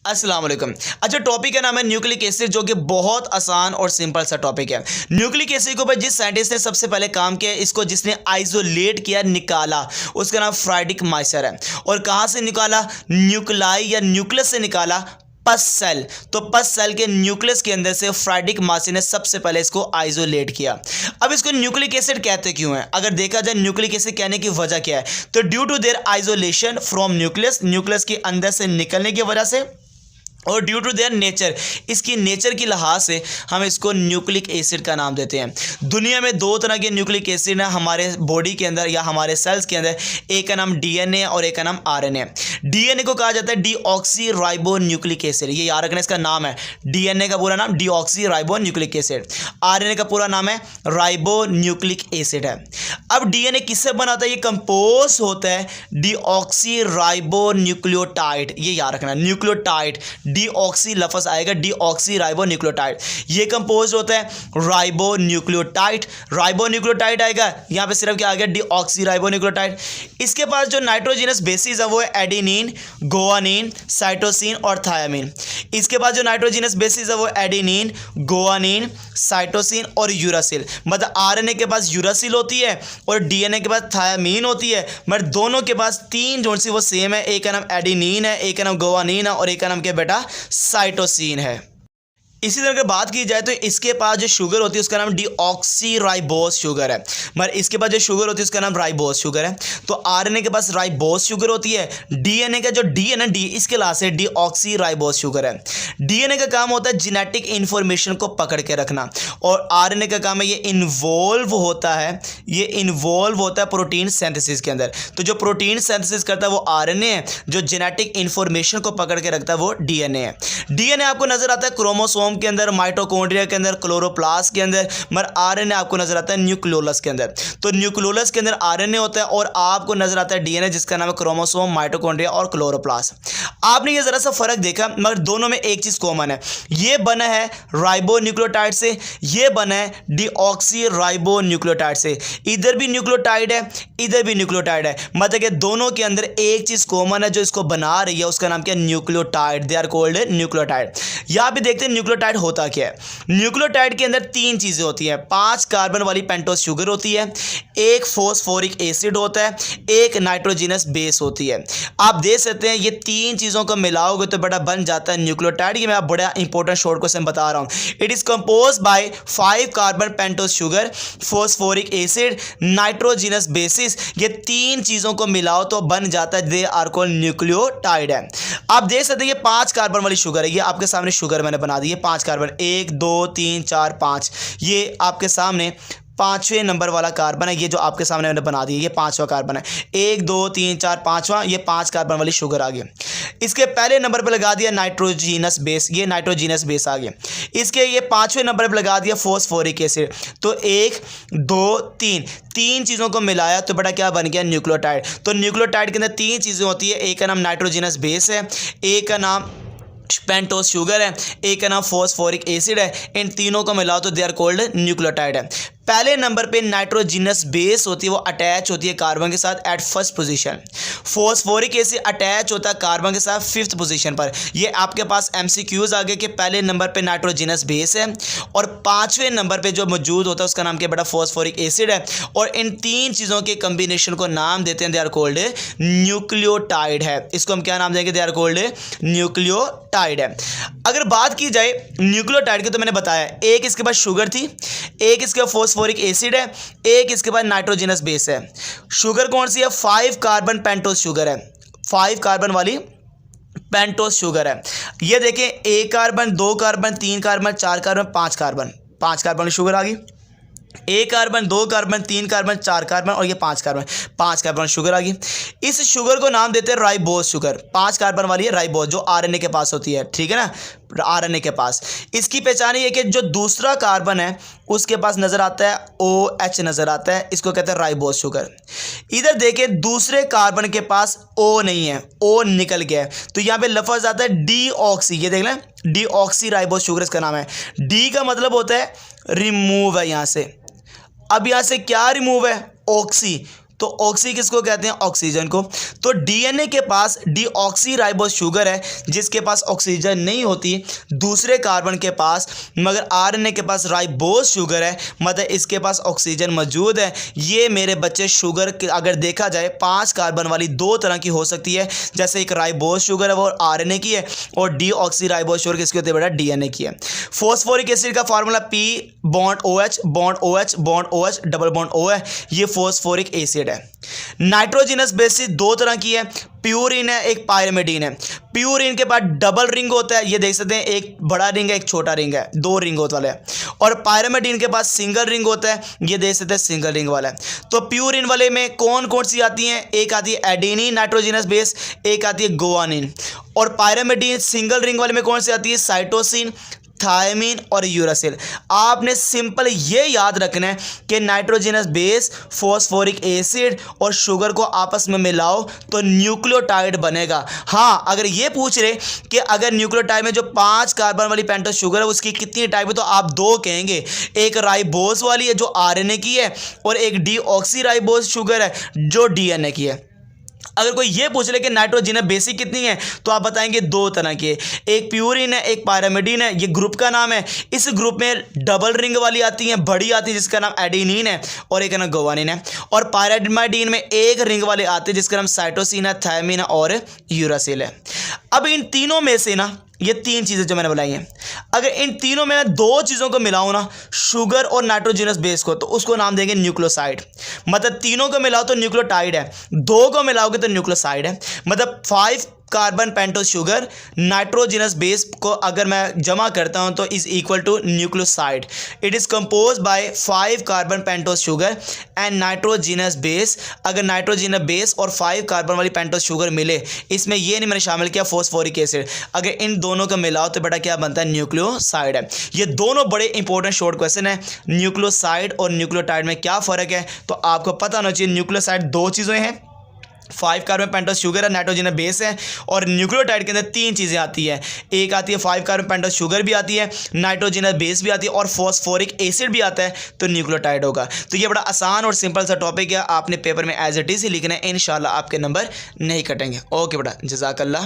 अस्सलाम वालेकुम। अच्छा, टॉपिक का नाम है न्यूक्लिक एसिड, जो कि बहुत आसान और सिंपल सा टॉपिक है। न्यूक्लिक एसिड के ऊपर जिस साइंटिस्ट ने सबसे पहले काम किया, इसको जिसने आइसोलेट किया, निकाला, उसका नाम फ्रेडरिक माइसर है। और कहाँ से निकाला? न्यूक्लाई या न्यूक्लियस से निकाला, पस सेल। तो पस सेल के न्यूक्लियस के अंदर से फ्रेडरिक माइसर ने सबसे पहले इसको आइसोलेट किया। अब इसको न्यूक्लिक एसिड कहते क्यों है? अगर देखा जाए न्यूक्लिक एसिड कहने की वजह क्या है, तो due to their isolation from nucleus, nucleus के अंदर से निकलने की वजह से, और ड्यू टू देयर नेचर, इसकी नेचर की लिहाज से हम इसको न्यूक्लिक एसिड का नाम देते हैं। दुनिया में दो तरह के न्यूक्लिक एसिड हैं हमारे बॉडी के अंदर या हमारे सेल्स के अंदर। एक का नाम डीएनए और एक का नाम आरएनए। डीएनए को कहा जाता है डीऑक्सी राइबो न्यूक्लिक एसिड, ये याद रखना, इसका नाम है। डीएनए का पूरा नाम deoxy ribo nucleic acid. RNA का पूरा नाम है राइबो न्यूक्लिक एसिड है। अब डीएनए किससे बना होता है? ये कंपोज होता है डीऑक्सी राइबो न्यूक्लियोटाइड, ये याद रखना, न्यूक्लियोटाइड, डीऑक्सी लफ्ज़ आएगा, डीऑक्सी राइबो न्यूक्लियोटाइड। ये कंपोज होता है राइबो न्यूक्लियोटाइड, राइबो न्यूक्लियोटाइड आएगा, यहाँ पे सिर्फ क्या आ गया? Deoxy ribo nucleotide. इसके पास जो नाइट्रोजिनस बेसिस है वो है एडेनिन, गुआनिन, साइटोसिन और थायामीन। इसके पास जो नाइट्रोजिनस बेसिस है वो एडेनिन, गुआनिन, साइटोसिन और यूरासिल। मतलब आरएनए के पास यूरासिल होती है और डीएनए के पास थायामीन होती है, मगर दोनों के पास तीन जोन सी वो सेम है। एक का नाम एडेनिन है, एक का नाम गुआनिन है और एक का नाम क्या बेटा? साइटोसिन है। इसी तरह अगर बात की जाए तो इसके पास जो शुगर होती है उसका नाम डीऑक्सी राइबोस शुगर है, मगर इसके पास जो शुगर होती है उसका नाम राइबोस शुगर है। तो आरएनए के पास राइबोस शुगर होती है, डीएनए का जो डी है ना, डी, इसके लास्ट से डीऑक्सी राइबोस शुगर है। डीएनए का काम होता है जेनेटिक इंफॉर्मेशन को पकड़ के रखना, और आरएनए का काम है ये इन्वॉल्व होता है प्रोटीन सिंथेसिस के अंदर। तो जो प्रोटीन सिंथेसिस करता है वो आरएनए है, जो जेनेटिक इंफॉर्मेशन को पकड़ के रखता है वो डीएनए है। डीएनए आपको नजर आता है क्रोमोसोम के अंदर, माइटोकॉन्ड्रिया के अंदर, क्लोरोप्लास्ट के अंदर, मगर आरएनए आपको नजर आता है न्यूक्लियोलस के अंदर। तो न्यूक्लियोलस के अंदर आरएनए होता है और आपको नजर आता है डीएनए, जिसका नाम है क्रोमोसोम, माइटोकॉन्ड्रिया और क्लोरोप्लास्ट। आपने ये जरा सा फर्क देखा, मगर दोनों में एक चीज कॉमन है, ये बना है राइबो न्यूक्लियोटाइड से, ये बना है डीऑक्सी राइबो न्यूक्लियोटाइड से। इधर भी न्यूक्लियोटाइड है, इधर भी न्यूक्लियोटाइड है, मतलब कि दोनों के अंदर एक चीज कॉमन है जो इसको बना रही है, उसका नाम क्या है? Nucleotide. They are called nucleotide. यहां पे देखते हैं न्यूक्लियोटाइड होता क्या है। न्यूक्लियोटाइड के अंदर तीन चीजें होती हैं। 5 कार्बन वाली पेंटोस शुगर होती है, एक फॉस्फोरिक एसिड होता है, एक नाइट्रोजिनस बेस होती है। आप देख सकते हैं ये तीन चीजों को मिलाओगे तो बड़ा बन जाता है न्यूक्लियोटाइड। ये मैं आप बड़ा इंपॉर्टेंट शॉर्ट क्वेश्चन बता रहा हूं। It is compose by 5 carbon pentose sugar, phosphoric acid, nitrogenous basis. ये तीन चीजों को मिलाओ तो बन जाता है, दे आर कॉल्ड न्यूक्लियोटाइड है। आप देख सकते हैं ये 5 कार्बन वाली शुगर है, ये आपके सामने शुगर मैंने बना दी है 5 कार्बन, 1 2 3 4 5, ये आपके सामने 5वें नंबर वाला कार्बन है, ये जो आपके सामने मैंने बना दिया, ये 5वां कार्बन है। 1 2 3 4 5वां, ये 5 कार्बन वाली शुगर आ गई। इसके पहले नंबर पे लगा दिया नाइट्रोजिनस बेस, ये नाइट्रोजिनस बेस आ गया। इसके ये 5वें नंबर पे लगा दिया फॉस्फोरिक एसिड। तो 1 2 3, तीन चीज़ों को मिलाया तो बड़ा क्या बन गया? न्यूक्लियोटाइड। तो न्यूक्लियोटाइड के अंदर तीन चीज़ें होती है, एक का नाम नाइट्रोजिनस बेस है, एक का नाम पेंटोस शुगर है, एक का नाम फॉस्फोरिक एसिड है। इन तीनों को मिलाओ तो दे आर कॉल्ड न्यूक्लियोटाइड है। पहले नंबर पे नाइट्रोजिनस बेस होती है, वो अटैच होती है कार्बन के साथ at first position. Phosphoric acid attach होता है कार्बन के साथ 5th पोजीशन पर। ये आपके पास एमसीक्यूज आ गए कि पहले नंबर पे नाइट्रोजिनस बेस है और 5वें नंबर पे जो मौजूद होता है उसका नाम क्या बेटा? फॉस्फोरिक एसिड है। और इन तीन चीज़ों के कम्बिनेशन को नाम देते हैं, दे आर कॉल्ड न्यूक्लियोटाइड है। इसको हम क्या नाम देंगे? दे आर कॉल्ड न्यूक्लियोटाइड है। अगर बात की जाए न्यूक्लियोटाइड की, तो मैंने बताया एक इसके पास शुगर थी, एक इसके पास फॉस्फोरिक एसिड है, एक इसके पास नाइट्रोजिनस बेस है। शुगर कौन सी है? 5 कार्बन पेंटोस शुगर है, 5 कार्बन वाली पेंटोस शुगर है। ये देखें, 1 carbon, 2 carbon, 3 carbon, 4 carbon, 5 carbon, 5 carbon वाली शुगर आ गई। 1 कार्बन, 2 कार्बन, 3 कार्बन, 4 कार्बन और ये 5 कार्बन, 5 कार्बन शुगर आ गई। इस शुगर को नाम देते हैं राइबोस शुगर। 5 कार्बन वाली है राइबोस, जो आरएनए के पास होती है, ठीक है ना, आरएनए के पास। इसकी पहचान ये कि जो दूसरा कार्बन है उसके पास नजर आता है OH नजर आता है, इसको कहते हैं राइबोस शुगर। इधर देखें दूसरे कार्बन के पास O नहीं है, O निकल गया है, तो यहाँ पे लफ्ज आता है डीऑक्सी। ये देख लें, डीऑक्सी राइबोस शुगर इसका नाम है। डी का मतलब होता है रिमूव है यहाँ से। अब यहाँ से क्या रिमूव है? ऑक्सी। तो तो ऑक्सी किसको कहते हैं, ऑक्सीजन को। तो डीएनए के पास डीऑक्सीराइबोस शुगर है जिसके पास ऑक्सीजन नहीं होती दूसरे कार्बन के पास, मगर आरएनए के पास राइबोस शुगर है, मतलब इसके पास ऑक्सीजन मौजूद है। ये मेरे बच्चे शुगर अगर देखा जाए 5 कार्बन वाली 2 तरह की हो सकती है, जैसे एक राइबोस शुगर है वो आरएनए की है, और डीऑक्सीराइबोस शुगर किसकी होती है बेटा, डीएनए की है। फॉस्फोरिक एसिड का formula P bond OH bond OH bond OH double bond O है, ये फॉस्फोरिक एसिड है। नाइट्रोजिनस बेसिस 2 तरह की है, प्यूरिन है, एक पायरिमिडीन है। प्यूरिन के पास डबल रिंग होता है, ये देख सकते हैं, एक बड़ा रिंग है एक छोटा रिंग है, 2 रिंग होता वाला है। और पायरिमिडीन के पास सिंगल रिंग होता है, ये देख सकते हैं सिंगल रिंग वाला है। तो प्यूरिन वाले में कौन कौन सी आती हैं, एक आती है एडेनिन नाइट्रोजिनस बेस, एक आती है गुआनिन। और पायरिमिडीन सिंगल रिंग वाले में कौन सी आती है, साइटोसिन, थायमिन और यूरासिल। आपने सिंपल ये याद रखना है कि नाइट्रोजनस बेस, फॉस्फोरिक एसिड और शुगर को आपस में मिलाओ तो न्यूक्लियोटाइड बनेगा। हाँ, अगर ये पूछ रहे कि अगर न्यूक्लियोटाइड में जो 5 कार्बन वाली पेंटोस शुगर है उसकी कितनी टाइप है, तो आप 2 कहेंगे, एक राइबोस वाली है जो आरएनए की है और एक डीऑक्सीराइबोस शुगर है जो डीएनए की है। अगर कोई ये पूछ ले कि नाइट्रोजन बेसिक कितनी है, तो आप बताएंगे 2 तरह के, एक प्यूरिन है एक पायरिमिडीन है, ये ग्रुप का नाम है। इस ग्रुप में डबल रिंग वाली आती है, बड़ी आती है जिसका नाम एडेनिन है और एक नाम गुआनिन है। और पायरिमिडीन में एक रिंग वाले आते हैं जिसका नाम साइटोसिन है, थायमिन है और यूरासिल है। अब इन तीनों में से ना, ये 3 चीज़ें जो मैंने बताई हैं, अगर इन तीनों में 2 चीज़ों को मिलाऊं ना, शुगर और नाइट्रोजनस बेस को, तो उसको नाम देंगे न्यूक्लियोसाइड। मतलब तीनों को मिलाओ तो न्यूक्लियोटाइड है, 2 को मिलाओगे तो न्यूक्लियोसाइड है। मतलब 5 carbon pentose sugar nitrogenous base को अगर मैं जमा करता हूं तो is equal to nucleoside. It is compose by 5 carbon pentose sugar and nitrogenous base. अगर नाइट्रोजनस बेस और 5 कार्बन वाली पेंटोस शुगर मिले, इसमें ये नहीं मैंने शामिल किया फॉस्फोरिक एसिड, अगर इन दोनों को मिलाओ तो बेटा क्या बनता है, न्यूक्लियोसाइड है। ये दोनों बड़े इंपॉर्टेंट शॉर्ट क्वेश्चन है। न्यूक्लियोसाइड और न्यूक्लियोटाइड में क्या फ़र्क है, तो आपको पता होना चाहिए। न्यूक्लियोसाइड 2 चीज़ें हैं, 5 कार्बन पेंटोस शुगर है, नाइट्रोजन बेस है, और न्यूक्लियोटाइड के अंदर 3 चीज़ें आती है। एक आती है 5 कार्बन पेंटोस शुगर भी आती है, नाइट्रोजन बेस भी आती है और फॉस्फोरिक एसिड भी आता है, तो न्यूक्लियोटाइड होगा। तो ये बड़ा आसान और सिंपल सा टॉपिक है, आपने पेपर में एज इट इज़ ही लिखना है, इंशाल्लाह आपके नंबर नहीं कटेंगे। ओके बेटा, जज़ाकल्लाह।